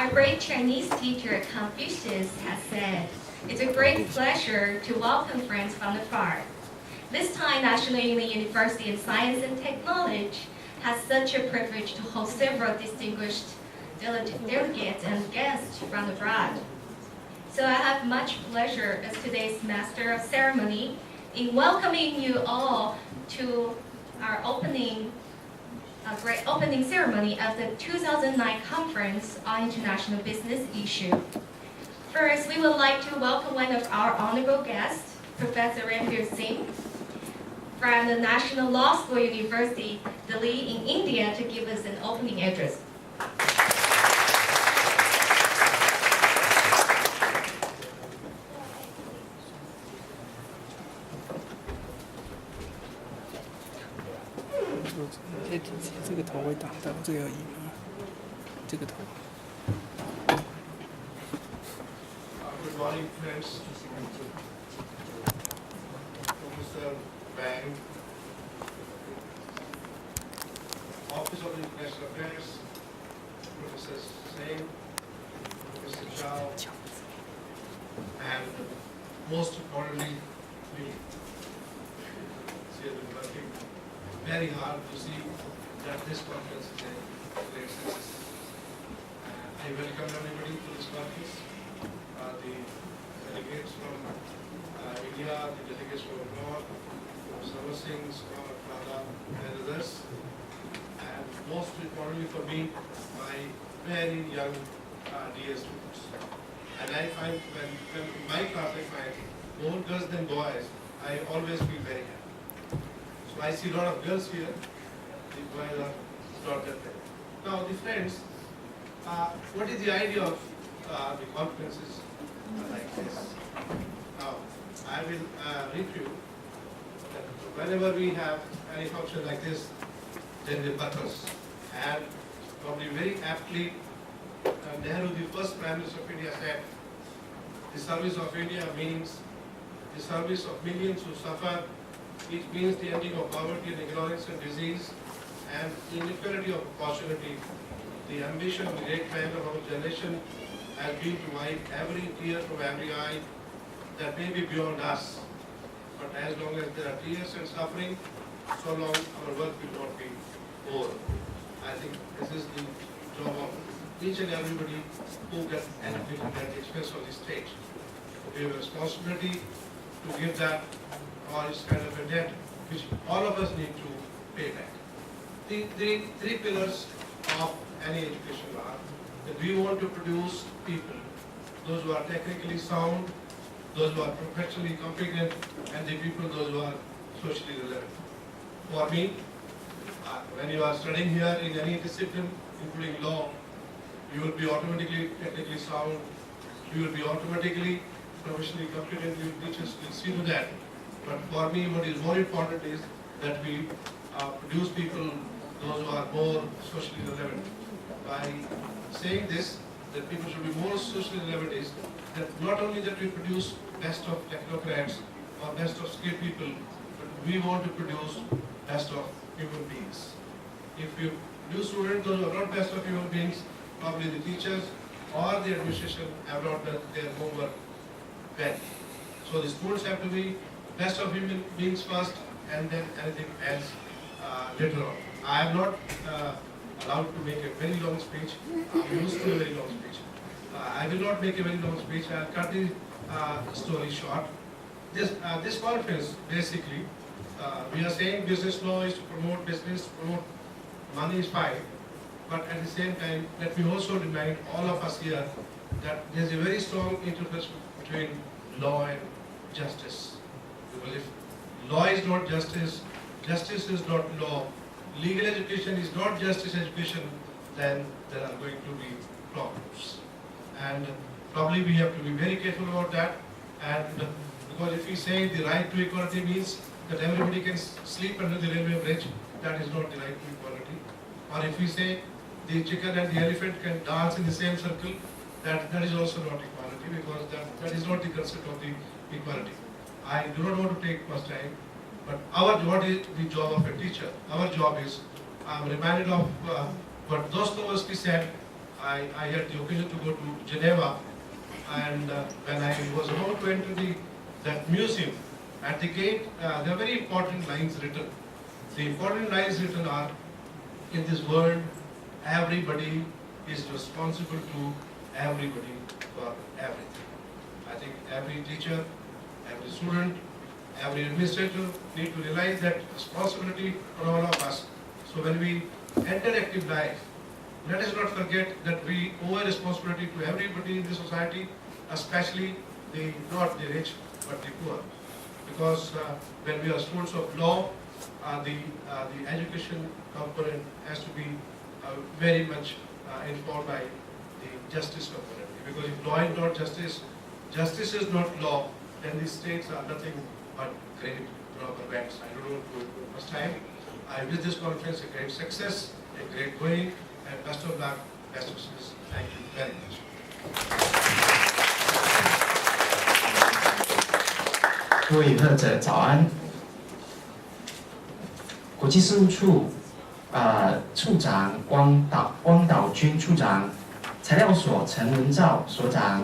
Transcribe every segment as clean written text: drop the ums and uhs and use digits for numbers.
Our great Chinese teacher Confucius has said, "It's a great pleasure to welcome friends from afar." This time, National Union University in Science and Technology has such a privilege to host several distinguished delegates and guests from abroad. So I have much pleasure as today's Master of Ceremony in welcoming you all to our great opening ceremony of the 2009 Conference on International Business Issue. First, we would like to welcome one of our honorable guests, Professor Ranveer Singh, from the National Law School University, Delhi in India, to give us an opening address. Good morning, friends. Professor Wang, Office of International Affairs, Professor Singh, Professor Chow, and most importantly, we have been working very hard to see that this conference is a great success. I welcome everybody to this conference. The delegates from India, the delegates from abroad, from Samar Singh, Scott, Prada, and others. And most importantly for me, my very young dear students. And I find when in my class I find more girls than boys, I always feel very happy. So I see a lot of girls here, the boys are not that bad. Now the friends, what is the idea of the conferences like this? Now, I will brief you that whenever we have any function like this, there is a purpose. And probably very aptly, Nehru, the first Prime Minister of India, said, the service of India means the service of millions who suffer. It means the ending of poverty and ignorance and disease and inequality of opportunity. The ambition of the great man of our generation has been to wipe every tear from every eye that may be beyond us. But as long as there are tears and suffering, so long our work will not be over. I think this is the job of each and everybody who gets anything at the expense of the state. We have a responsibility to give that, or it's kind of a debt which all of us need to pay back. The three pillars of any education are that we want to produce people, those who are technically sound, those who are professionally competent, and the people those who are socially relevant. For me, when you are studying here in any discipline, including law, you will be automatically technically sound, you will be automatically professionally competent, you teachers will see to that. But for me, what is more important is that we produce people, those who are more socially relevant. By saying this, that people should be more socially relevant is that not only that we produce best of technocrats or best of skilled people, but we want to produce best of human beings. If you produce students those are not best of human beings, probably the teachers or the administration have not done their homework well. So the students have to be best of human beings first, and then anything else later on. I am not allowed to make a very long speech. I'm used to a very long speech. I will not make a very long speech. I'll cut the story short. This conference, basically, we are saying business law is to promote business, promote money is fine, but at the same time, let me also remind all of us here that there is a very strong interface between law and justice. Because if law is not justice, justice is not law, legal education is not justice education, then there are going to be problems. And probably we have to be very careful about that. And because if we say the right to equality means that everybody can sleep under the railway bridge, that is not the right to equality. Or if we say the chicken and the elephant can dance in the same circle, that is also not equality, because that is not the concept of the equality. I do not want to take much time, but what is the job of a teacher? Our job is, I'm reminded of what Dostoevsky said, I had the occasion to go to Geneva, and when I was about to enter that museum, at the gate, there are very important lines written. The important lines written are, in this world, everybody is responsible to everybody for everything. I think every teacher, every student, every administrator need to realize that responsibility for all of us. So when we enter active life, let us not forget that we owe a responsibility to everybody in the society, especially not the rich, but the poor. Because when we are students of law, the education component has to be very much informed by the justice component. Because if law is not justice, justice is not law, then the states are nothing but great rubber bands. I don't want to go much time. I wish this conference a great success, a great going, and best of luck, best wishes. Thank you very much. 各位与会者早安。国际事务处处长汪岛君处长，材料所陈文照所长，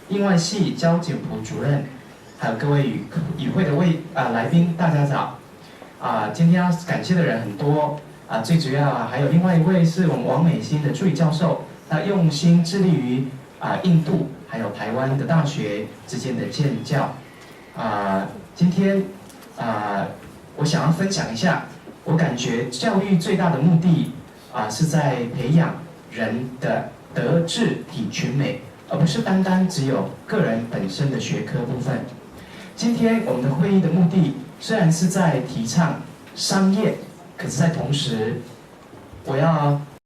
印外系焦景璞主任，还有各位与会的来宾，大家早。今天要感谢的人很多最主要还有另外一位是我们王美心的助理教授，他用心致力于印度还有台湾的大学之间的建教。今天我想要分享一下，我感觉教育最大的目的是在培养人的德智体群美，而不是单单只有个人本身的学科部分。今天我们的会议的目的虽然是在提倡商业，可是在同时，我要